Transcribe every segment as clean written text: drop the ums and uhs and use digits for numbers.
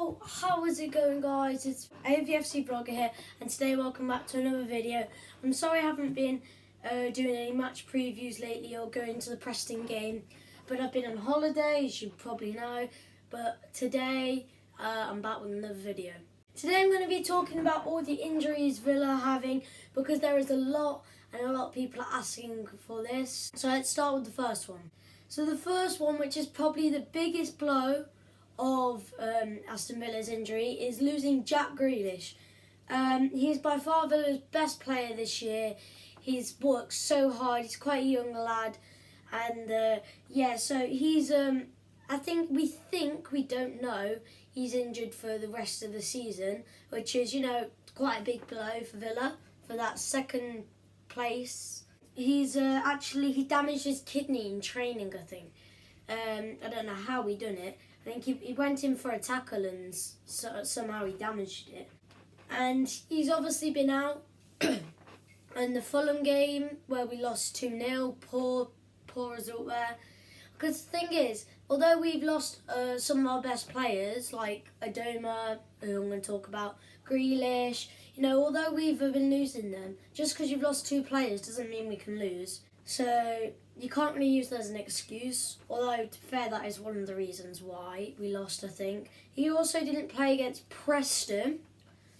Yo, how is it going, guys? It's AVFC Vlogger here, and today welcome back to another video. I'm sorry I haven't been doing any match previews lately or going to the Preston game, but I've been on holiday, as you probably know. But today I'm back with another video. Today I'm going to be talking about all the injuries Villa are having, because there is a lot, and a lot of people are asking for this. So let's start with the first one. So the first one, which is probably the biggest blow of Aston Villa's injury, is losing Jack Grealish. He's by far Villa's best player this year. He's worked so hard. He's quite a young lad, and so he's we don't know he's injured for the rest of the season, which is, quite a big blow for Villa for that second place. He's he damaged his kidney in training, I think. I don't know how he done it. I think he went in for a tackle and somehow he damaged it. And he's obviously been out in the Fulham game where we lost 2-0. Poor result there. Because the thing is, although we've lost some of our best players, like Adoma, who I'm going to talk about, Grealish, although we've been losing them, just because you've lost two players doesn't mean we can lose. So you can't really use that as an excuse, although to be fair, that is one of the reasons why we lost, I think. He also didn't play against Preston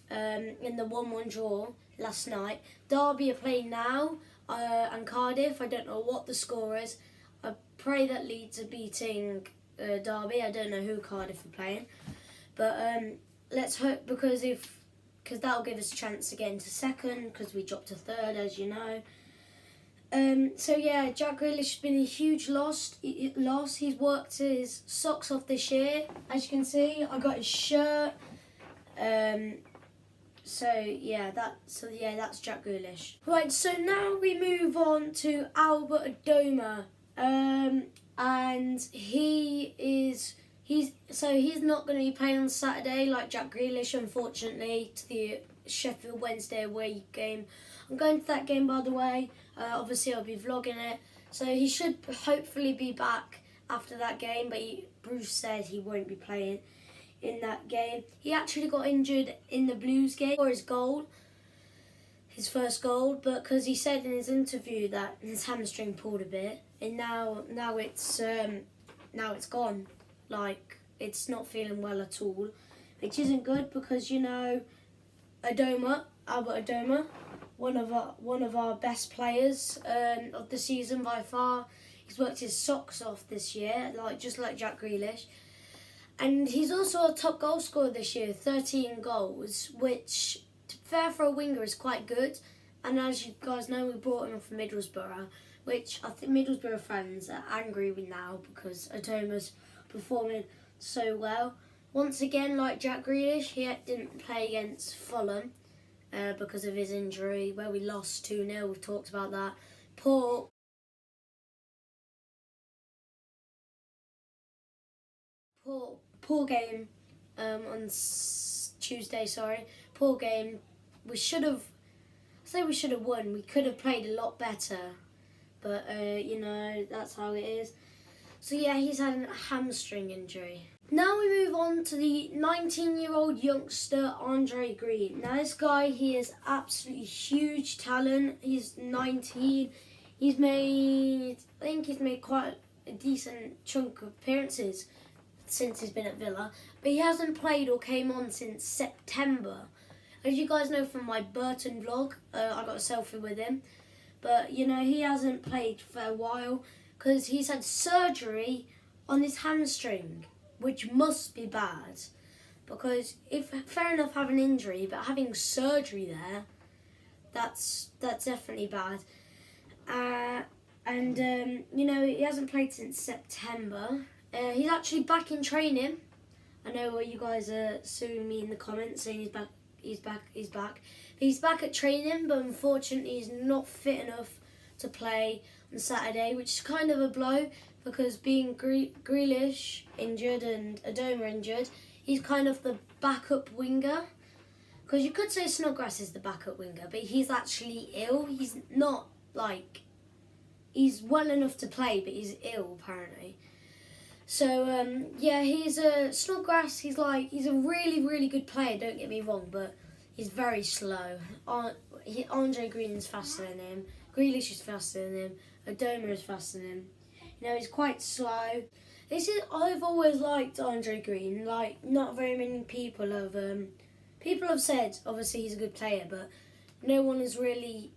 in the 1-1 draw last night. Derby are playing now, and Cardiff. I don't know what the score is. I pray that Leeds are beating Derby. I don't know who Cardiff are playing. But let's hope, because that'll give us a chance to get into second, because we dropped to third, as you know. Jack Grealish has been a huge loss. He's worked his socks off this year. As you can see, I got his shirt. That's Jack Grealish. Right, so now we move on to Albert Adoma. And he's not going to be playing on Saturday like Jack Grealish, unfortunately, to the Sheffield Wednesday away game. I'm going to that game, by the way. Obviously, I'll be vlogging it. So he should hopefully be back after that game, but Bruce said he won't be playing in that game. He actually got injured in the Blues game for his first goal, but because he said in his interview that his hamstring pulled a bit, and now it's gone. Like, it's not feeling well at all, which isn't good, because Albert Adoma, one of our best players of the season by far. He's worked his socks off this year, just like Jack Grealish. And he's also a top goal scorer this year, 13 goals, which, to be fair for a winger, is quite good. And as you guys know, we brought him from Middlesbrough, which I think Middlesbrough fans are angry with now, because Adoma's performing so well. Once again, like Jack Grealish, he didn't play against Fulham because of his injury, where we lost 2-0. We've talked about that. Poor game on Tuesday. Poor game. We should have won. We could have played a lot better, but that's how it is. So yeah, he's had a hamstring injury. Now we move on to the 19-year-old youngster, Andre Green. Now this guy, he is absolutely huge talent. He's 19. I think he's made quite a decent chunk of appearances since he's been at Villa, but he hasn't played or came on since September. As you guys know from my Burton vlog, I got a selfie with him, but he hasn't played for a while because he's had surgery on his hamstring, which must be bad, because fair enough having an injury, but having surgery there, that's definitely bad. He hasn't played since September. He's actually back in training. I know you guys are suing me in the comments saying he's back. But he's back at training, but unfortunately he's not fit enough to play on Saturday, which is kind of a blow, because being Grealish injured and Adoma injured, he's kind of the backup winger. Because you could say Snodgrass is the backup winger, but he's actually ill. He's not, he's well enough to play, but he's ill apparently. So yeah, he's Snodgrass. He's a really good player. Don't get me wrong, but he's very slow. Andre Green's faster than him. Grealish is faster than him. Adoma is faster than him. You know, he's quite slow. I've always liked Andre Green. Like, not very many people have said obviously he's a good player, but no one has really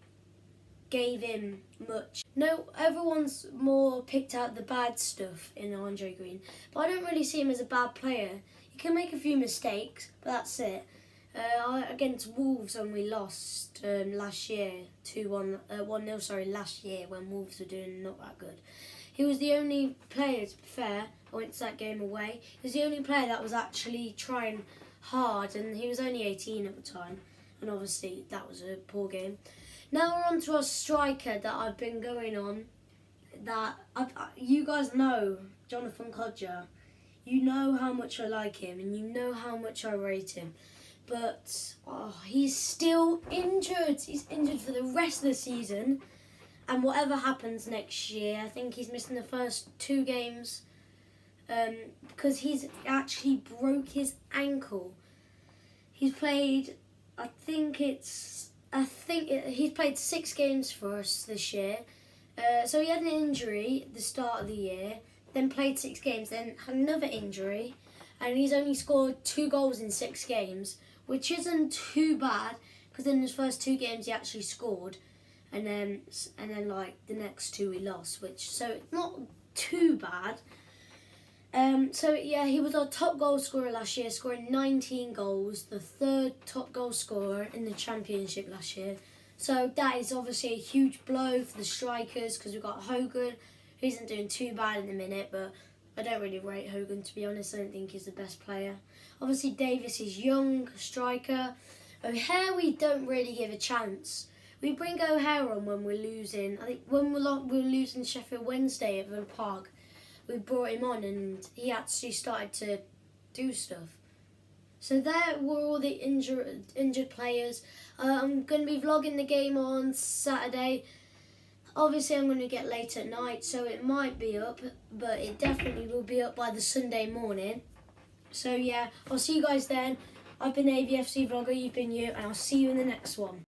gave him much. No, everyone's more picked out the bad stuff in Andre Green, but I don't really see him as a bad player. He can make a few mistakes, but that's it. Against Wolves when we lost last year, 1-0, sorry, last year when Wolves were doing not that good. He was the only player, to be fair, I went to that game away, he was the only player that was actually trying hard, and he was only 18 at the time, and obviously that was a poor game. Now we're on to our striker that I've been going on, you guys know, Jonathan Codger. You know how much I like him, and you know how much I rate him. But he's still injured. He's injured for the rest of the season. And whatever happens next year, I think he's missing the first 2 games because he's actually broke his ankle. He's played, he's played 6 games for us this year. So he had an injury at the start of the year, then played 6 games, then had another injury, and he's only scored 2 goals in 6 games, which isn't too bad, because in his first 2 games he actually scored, and then like the next 2 he lost, so it's not too bad. So yeah, he was our top goal scorer last year, scoring 19 goals, the 3rd top goal scorer in the Championship last year. So that is obviously a huge blow for the strikers, because we've got Hogan, who isn't doing too bad in the minute, but I don't really rate Hogan, to be honest. I don't think he's the best player. Obviously Davis is young, striker. O'Hare we don't really give a chance. We bring O'Hare on when we're losing. I think when we're losing Sheffield Wednesday at Villa Park, we brought him on and he actually started to do stuff. So there were all the injured players. I'm going to be vlogging the game on Saturday. Obviously I'm going to get late at night, so it might be up, but it definitely will be up by the Sunday morning. So yeah, I'll see you guys then. I've been AVFC Vlogger, you've been you, and I'll see you in the next one.